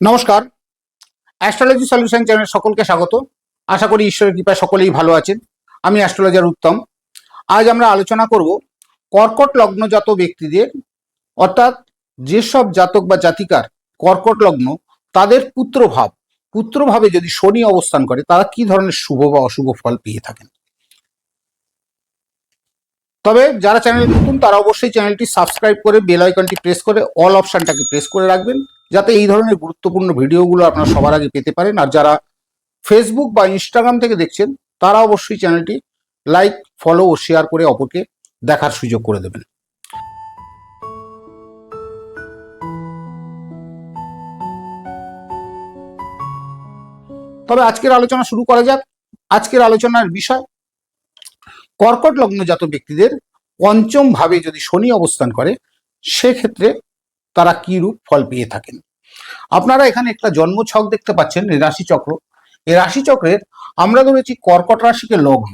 নমস্কার, astrology solution channel সকলকে স্বাগত। আশা করি ঈশ্বরের কৃপায় সকলেই ভালো আছেন। আমি অ্যাস্ট্রোলজার উত্তম। আজ আমরা আলোচনা করব কর্কট লগ্নজাত ব্যক্তিদের, অর্থাৎ যেসব জাতক বা জাতিকার কর্কট লগ্ন, তাদের পুত্রভাবে যদি শনি অবস্থান করে তারা কি ধরনের শুভ বা অশুভ ফল পেয়ে থাকেন। তবে যারা চ্যানেলে নতুন তারা অবশ্যই চ্যানেলটি সাবস্ক্রাইব করে বেল আইকনটি প্রেস করে অল অপশনটাকে প্রেস করে রাখবেন, যাতে এই ধরনের গুরুত্বপূর্ণ ভিডিওগুলো আপনারা সবার আগে পেতে পারেন। আর যারা ফেসবুক বা ইনস্টাগ্রাম থেকে দেখছেন তারা অবশ্যই চ্যানেলটি লাইক, ফলো ও শেয়ার করে অপরকে দেখার সুযোগ করে দেবেন। তবে আজকের আলোচনা শুরু করা যাক। আজকের আলোচনার বিষয় কর্কট লগ্নজাত ব্যক্তিদের পঞ্চম ভাবে যদি শনি অবস্থান করে সেক্ষেত্রে তারা কি রূপ ফল পেয়ে থাকেন। আপনারা এখানে একটা জন্মছক দেখতে পাচ্ছেন, রাশিচক্র। এই রাশিচক্রের আমরা ধরেছি কর্কট রাশিকে লগ্ন।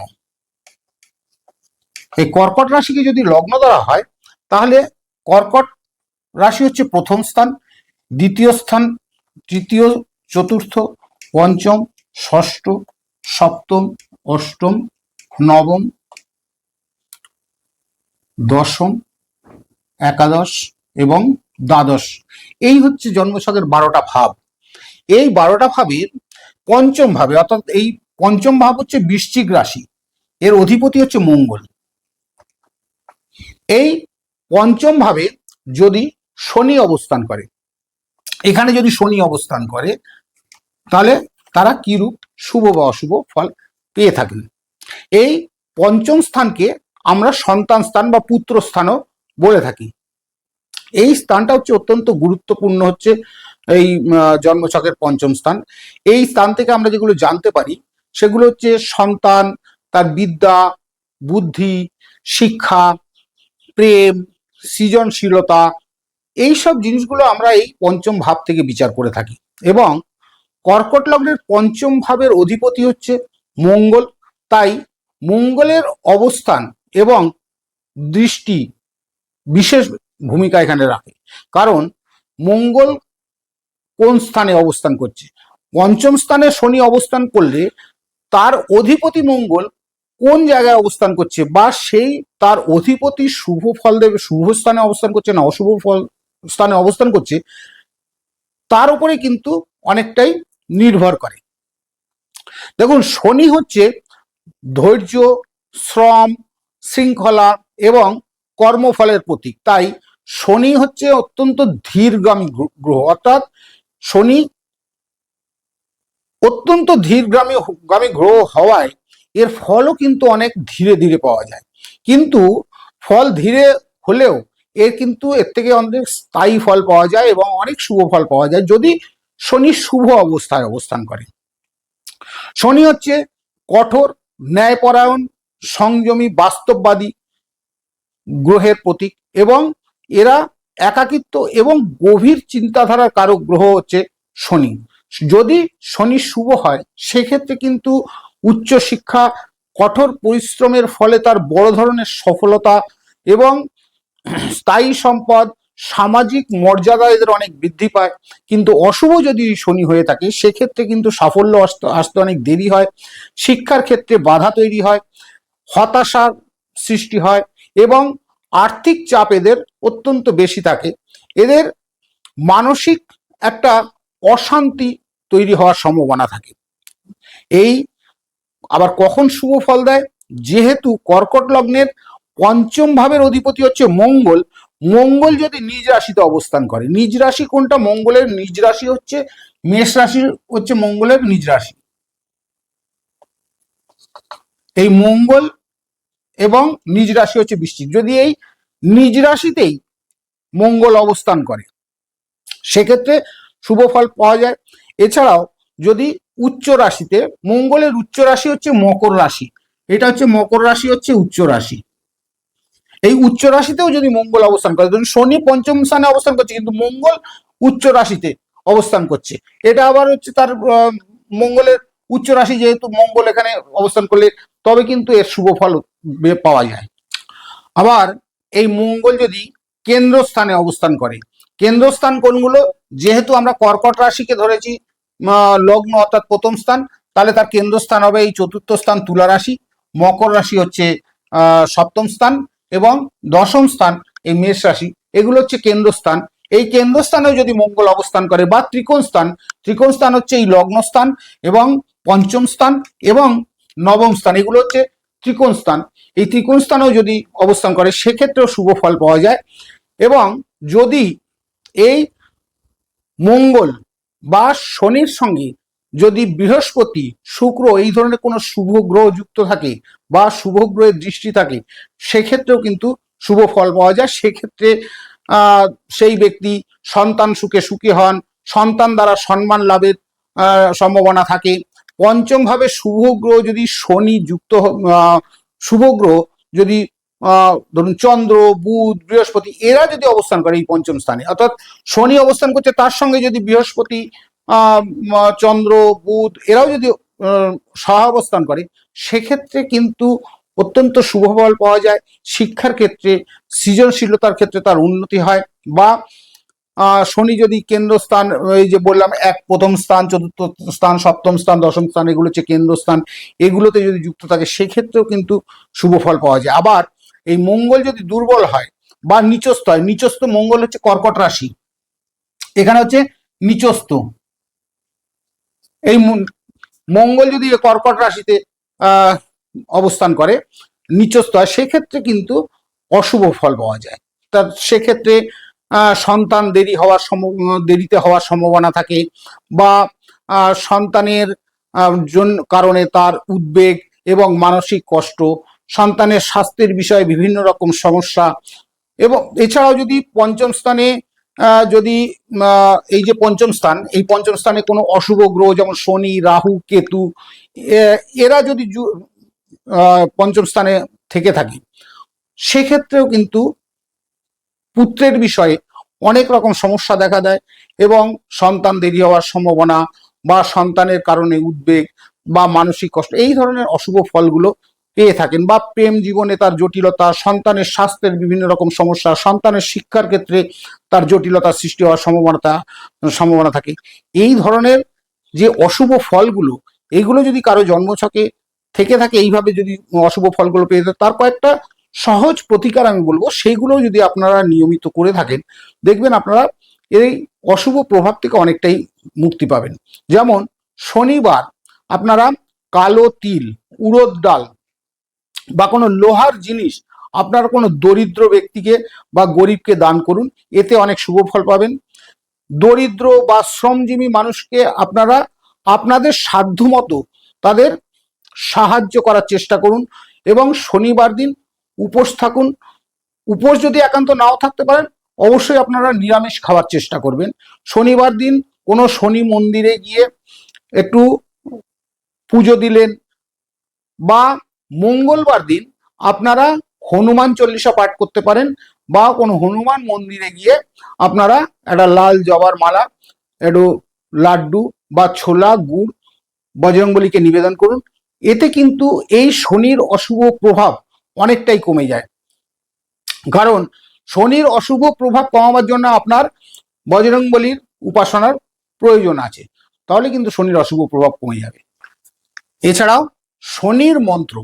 এই কর্কট রাশিকে যদি লগ্ন ধরা হয় তাহলে কর্কট রাশি হচ্ছে প্রথম স্থান, দ্বিতীয় স্থান, তৃতীয়, চতুর্থ, পঞ্চম, ষষ্ঠ, সপ্তম, অষ্টম, নবম, দশম, একাদশ এবং দ্বাদশ। এই হচ্ছে জন্মছকের 12টা ভাব। এই 12টা ভাবের পঞ্চম ভাবে, অর্থাৎ এই পঞ্চম ভাব হচ্ছে বৃশ্চিক রাশি, এর অধিপতি হচ্ছে মঙ্গল। এই পঞ্চম ভাবে যদি শনি অবস্থান করে, এখানে যদি শনি অবস্থান করে তাহলে তারা কি রূপ শুভ বা অশুভ ফল পেয়ে থাকেন। এই পঞ্চম স্থানকে আমরা সন্তান স্থান বা পুত্র স্থানও বলে থাকি। এই স্থানটা হচ্ছে অত্যন্ত গুরুত্বপূর্ণ, হচ্ছে এই জন্মছকের পঞ্চম স্থান। এই স্থান থেকে আমরা যেগুলো জানতে পারি সেগুলো হচ্ছে সন্তান, তার বিদ্যা, বুদ্ধি, শিক্ষা, প্রেম, সৃজনশীলতা, এইসব জিনিসগুলো আমরা এই পঞ্চম ভাব থেকে বিচার করে থাকি। এবং কর্কট লগ্নের পঞ্চম ভাবের অধিপতি হচ্ছে মঙ্গল। তাই মঙ্গলের অবস্থান এবং দৃষ্টি বিশেষ ভূমিকা এখানে রাখে। কারণ মঙ্গল কোন স্থানে অবস্থান করছে, পঞ্চম স্থানে শনি অবস্থান করলে তার অধিপতি মঙ্গল কোন জায়গায় অবস্থান করছে, বা সেই তার অধিপতি শুভ ফল দেবে, শুভ স্থানে অবস্থান করছে না অশুভ ফল স্থানে অবস্থান করছে, তার উপরে কিন্তু অনেকটাই নির্ভর করে। দেখুন, শনি হচ্ছে ধৈর্য, শ্রম, শৃঙ্খলা এবং কর্মফলের প্রতীক। তাই শনি হচ্ছে অত্যন্ত ধীরগামী গ্রহ, অর্থাৎ শনি অত্যন্ত ধীরগামী গ্রহ হওয়ায় এর ফলও কিন্তু অনেক ধীরে ধীরে পাওয়া যায়। কিন্তু ফল ধীরে হলেও এর থেকে অনেক স্থায়ী ফল পাওয়া যায় এবং অনেক শুভ ফল পাওয়া যায় যদি শনি শুভ অবস্থায় অবস্থান করে। শনি হচ্ছে কঠোর, ন্যায়পরায়ণ, সংযমী, বাস্তববাদী গ্রহের প্রতীক এবং এরা একাকিত্ব এবং গভীর চিন্তাধারার কারক গ্রহ হচ্ছে শনি। যদি শনি শুভ হয় সেক্ষেত্রে কিন্তু উচ্চশিক্ষা, কঠোর পরিশ্রমের ফলে তার বড় ধরনের সফলতা এবং স্থায়ী সম্পদ, সামাজিক মর্যাদা এদের অনেক বৃদ্ধি পায়। কিন্তু অশুভ যদি শনি হয়ে থাকে সেক্ষেত্রে কিন্তু সাফল্য আসতে অনেক দেরি হয়, শিক্ষার ক্ষেত্রে বাধা তৈরি হয়, হতাশার সৃষ্টি হয় এবং আর্থিক চাপ এদের অত্যন্ত বেশি থাকে। এদের মানসিক একটা অশান্তি তৈরি হওয়ার সম্ভাবনা থাকে। এই আবার কখন শুভ ফল দেয়, যেহেতু কর্কট লগ্নের পঞ্চম ভাবের অধিপতি হচ্ছে মঙ্গল। মঙ্গল যদি নিজ রাশিতে অবস্থান করে, নিজ রাশি কোনটা, মঙ্গলের নিজ রাশি হচ্ছে মেষ রাশি, হচ্ছে মঙ্গলের নিজ রাশি। এই মঙ্গল এবং নিজ রাশি হচ্ছে বৃশ্চিক। যদি এই নিজ রাশিতেই মঙ্গল অবস্থান করে সেক্ষেত্রে শুভ ফল পাওয়া যায়। এছাড়াও যদি উচ্চ রাশিতে, মঙ্গলের উচ্চ রাশি হচ্ছে মকর রাশি, এটা হচ্ছে মকর রাশি, হচ্ছে উচ্চ রাশি। এই উচ্চ রাশিতেও যদি মঙ্গল অবস্থান করে, ধরুন শনি পঞ্চম স্থানে অবস্থান করছে কিন্তু মঙ্গল উচ্চ রাশিতে অবস্থান করছে, এটা আবার হচ্ছে তার মঙ্গলের উচ্চ রাশি, যেহেতু মঙ্গল এখানে অবস্থান করলে তবে কিন্তু এর শুভ ফল পাওয়া যায়। আবার এই মঙ্গল যদি কেন্দ্র স্থানে অবস্থান করে, কেন্দ্রস্থান কোনগুলো? যেহেতু আমরা কর্কট রাশিকে ধরেছি লগ্ন অর্থাৎ প্রথম স্থান, তাহলে তার কেন্দ্রস্থান হবে এই চতুর্থ স্থান তুলা রাশি, মকর রাশি হচ্ছে সপ্তম স্থান, এবং দশম স্থান এই মেষ রাশি, এগুলো হচ্ছে কেন্দ্রস্থান। এই কেন্দ্রস্থানেও যদি মঙ্গল অবস্থান করে, বা ত্রিকোণ স্থান, ত্রিকোণ স্থান হচ্ছে এই লগ্ন স্থান এবং পঞ্চম স্থান এবং নবম স্থান, এগুলো হচ্ছে ত্রিকোণ স্থান। এই ত্রিকোণ স্থানেও যদি অবস্থান করে সেক্ষেত্রেও শুভ ফল পাওয়া যায়। এবং যদি এই মঙ্গল বা শনির সঙ্গে যদি বৃহস্পতি, শুক্র এই ধরনের কোনো শুভ গ্রহ যুক্ত থাকে বা শুভ গ্রহের দৃষ্টি থাকে, সেক্ষেত্রেও কিন্তু শুভ ফল পাওয়া যায়। সেক্ষেত্রে সেই ব্যক্তি সন্তান সুখে সুখী হন, সন্তান দ্বারা সম্মান লাভের সম্ভাবনা থাকে। পঞ্চম ভাবে শুভ গ্রহ যদি শনি যুক্ত, শুভ গ্রহ যদি ধরুন চন্দ্র, বুধ, বৃহস্পতি এরা যদি অবস্থান করে এই পঞ্চম স্থানে, অর্থাৎ শনি অবস্থান করছে তার সঙ্গে যদি বৃহস্পতি, চন্দ্র, বুধ এরাও যদি সহ অবস্থান করে, সেক্ষেত্রে কিন্তু অত্যন্ত শুভ ফল পাওয়া যায়। শিক্ষার ক্ষেত্রে, সৃজনশীলতার ক্ষেত্রে তার উন্নতি হয়। বা শনি যদি কেন্দ্রস্থান, এই যে বললাম এক প্রথম স্থান, চতুর্থ স্থান, সপ্তম স্থান, দশম স্থান, এগুলো হচ্ছে কেন্দ্রস্থান, এগুলোতে যদি যুক্ত থাকে সেক্ষেত্রেও কিন্তু শুভ ফল পাওয়া যায়। আবার এই মঙ্গল যদি দুর্বল হয় বা নিচস্থ হয়, নিচস্থ মঙ্গল হচ্ছে কর্কট রাশি, এখানে হচ্ছে নিচস্থ, এই মঙ্গল যদি কর্কট রাশিতে অবস্থান করে, নিচস্থ হয়, সেক্ষেত্রে কিন্তু অশুভ ফল পাওয়া যায়। তার সেক্ষেত্রে সন্তান দেরিতে হওয়ার সম্ভাবনা থাকে, বা সন্তানের কারণে তার উদ্বেগ এবং মানসিক কষ্ট, সন্তানের স্বাস্থ্যের বিষয়ে বিভিন্ন রকম সমস্যা। এবং এছাড়াও যদি পঞ্চম স্থানে যদি এই যে পঞ্চম স্থান, এই পঞ্চম স্থানে কোনো অশুভ গ্রহ যেমন শনি, রাহু, কেতু এরা যদি পঞ্চম স্থানে থেকে থাকে, সেক্ষেত্রেও কিন্তু পুত্রের বিষয়ে অনেক রকম সমস্যা দেখা দেয়, এবং সন্তান দেরি হওয়ার সম্ভাবনা, বা সন্তানের কারণে উদ্বেগ বা মানসিক কষ্ট, এই ধরনের অশুভ ফলগুলো পেয়ে থাকেন। বা প্রেম জীবনে তার জটিলতা, সন্তানের স্বাস্থ্যের বিভিন্ন রকম সমস্যা, সন্তানের শিক্ষার ক্ষেত্রে তার জটিলতা সৃষ্টি হওয়ার সম্ভাবনা থাকে। এই ধরনের যে অশুভ ফলগুলো, এইগুলো যদি কারো জন্মছকে থেকে থাকে, এইভাবে যদি অশুভ ফলগুলো পেয়ে থাকে, তার কয়েকটা সহজ প্রতিকার আমি বলবো, সেইগুলো যদি আপনারা নিয়মিত করে থাকেন, দেখবেন আপনারা এই অশুভ প্রভাব থেকে অনেকটাই মুক্তি পাবেন। যেমন শনিবার আপনারা কালো তিল, উড়দ ডাল বা কোনো লোহার জিনিস আপনারা কোনো দরিদ্র ব্যক্তিকে বা গরিবকে দান করুন, এতে অনেক শুভ ফল পাবেন। দরিদ্র বা শ্রমজীবী মানুষকে আপনারা আপনাদের সাধ্যমতো তাদের সাহায্য করার চেষ্টা করুন, এবং শনিবার দিন উপোস থাকুন। উপোস যদি একান্ত নাও থাকতে পারেন, অবশ্যই আপনারা নিরামিষ খাওয়ার চেষ্টা করবেন। শনিবার দিন কোনো শনি মন্দিরে গিয়ে একটু পুজো দিলেন, বা মঙ্গলবার দিন আপনারা হনুমান চল্লিশা পাঠ করতে পারেন, বা কোনো হনুমান মন্দিরে গিয়ে আপনারা একটা লাল জবার মালা, একটু লাড্ডু বা ছোলা গুড় বজরংবলীকে নিবেদন করুন। এতে কিন্তু এই শনির অশুভ প্রভাব অনেকটাই কমে যায়। কারণ শনির অশুভ প্রভাব কমাবার জন্য আপনার বজরংবলীর উপাসনার প্রয়োজন আছে, তাহলে কিন্তু শনির অশুভ প্রভাব কমে যাবে। এছাড়াও শনির মন্ত্র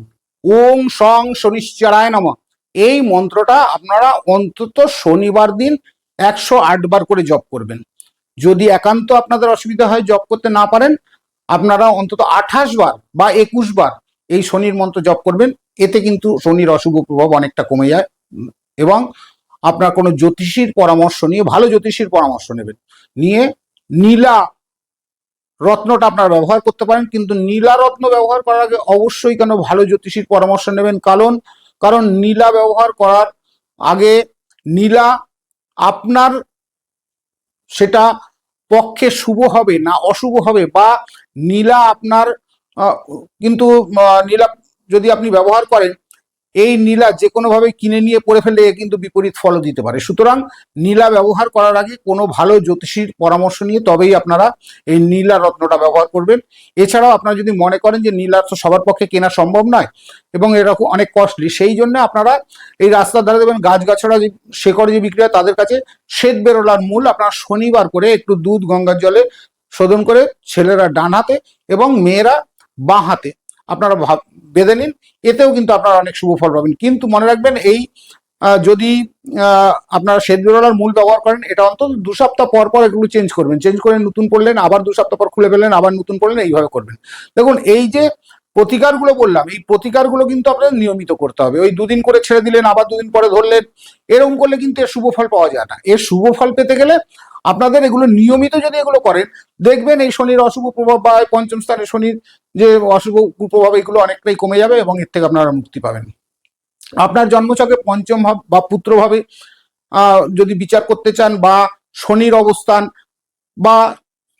ওং সং শনিশ্চরায় নমঃ, এই মন্ত্রটা আপনারা অন্তত শনিবার দিন 108 বার করে জপ করবেন। যদি একান্ত আপনাদের অসুবিধা হয়, জপ করতে না পারেন, আপনারা অন্তত 28 বার বা 21 বার এই শনির মন্ত্র জপ করবেন। এতে কিন্তু শনির অশুভ প্রভাব অনেকটা কমে যায়। এবং আপনার কোনো জ্যোতিষীর পরামর্শ নিয়ে, ভালো জ্যোতিষীর পরামর্শ নেবেন, নিয়ে নীলা রত্নটা আপনারা ব্যবহার করতে পারেন। কিন্তু নীলা রত্ন ব্যবহার করার আগে অবশ্যই কেন ভালো জ্যোতিষীর পরামর্শ নেবেন, কারণ নীলা ব্যবহার করার আগে নীলা আপনার সেটা পক্ষে শুভ হবে না অশুভ হবে, বা নীলা আপনার কিন্তু নীলা যদি আপনি ব্যবহার করেন, এই নীলা যে কোনোভাবে কিনে নিয়ে পড়ে ফেললে এ কিন্তু বিপরীত ফলও দিতে পারে। সুতরাং নীলা ব্যবহার করার আগে কোনো ভালো জ্যোতিষীর পরামর্শ নিয়ে তবেই আপনারা এই নীলা রত্নটা ব্যবহার করবেন। এছাড়াও আপনারা যদি মনে করেন যে নীলা তো সবার পক্ষে কেনা সম্ভব নয় এবং এরকম অনেক কস্টলি, সেই জন্য আপনারা এই রাস্তার ধারে দেবেন গাছগাছড়া যে শেকড় যে বিক্রি হয় তাদের কাছে শ্বেত বেরোলার মূল আপনারা শনিবার করে একটু দুধ গঙ্গার জলে শোধন করে ছেলেরা ডান হাতে এবং মেয়েরা বাঁ হাতে আপনারা বেঁধে নিন, এতেও কিন্তু আপনারা অনেক শুভ ফল পাবেন। কিন্তু মনে রাখবেন এই যদি আপনারা শ্বেত বেরোলার মূল ব্যবহার করেন এটা অন্তত 2 সপ্তাহ পর পর এগুলো চেঞ্জ করবেন, চেঞ্জ করে নতুন পড়লেন, আবার 2 সপ্তাহ পর খুলে ফেললেন, আবার নতুন পড়লেন, এইভাবে করবেন। দেখুন এই যে প্রতিকারগুলো বললাম এই প্রতিকারগুলো কিন্তু আপনাদের নিয়মিত করতে হবে। ওই 2 দিন করে ছেড়ে দিলেন আবার 2 দিন পরে ধরলেন, এরকম করলে কিন্তু এর শুভ ফল পাওয়া যায় না। এর শুভ ফল পেতে গেলে আপনাদের এগুলো নিয়মিত যদি এগুলো করেন দেখবেন এই শনির অশুভ প্রভাব বা পঞ্চম স্থানে শনির যে অশুভ কুপ্রভাব এগুলো অনেকটাই কমে যাবে এবং এর থেকে আপনারা মুক্তি পাবেন। আপনার জন্মছকে পঞ্চম ভাব বা পুত্রভাবে যদি বিচার করতে চান বা শনির অবস্থান বা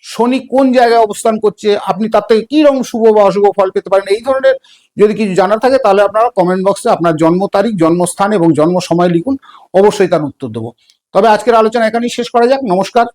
শনি কোন জায়গায় অবস্থান করছে আপনি তার থেকে কি রকম শুভ বা অশুভ ফল পেতে পারেন এই ধরনের যদি কিছু জানার থাকে তাহলে আপনারা কমেন্ট বক্সে আপনার জন্ম তারিখ, জন্মস্থান এবং জন্ম সময় লিখুন, অবশ্যই তার উত্তর দেবো। তবে আজকের আলোচনা এখানেই শেষ করা যাক। নমস্কার।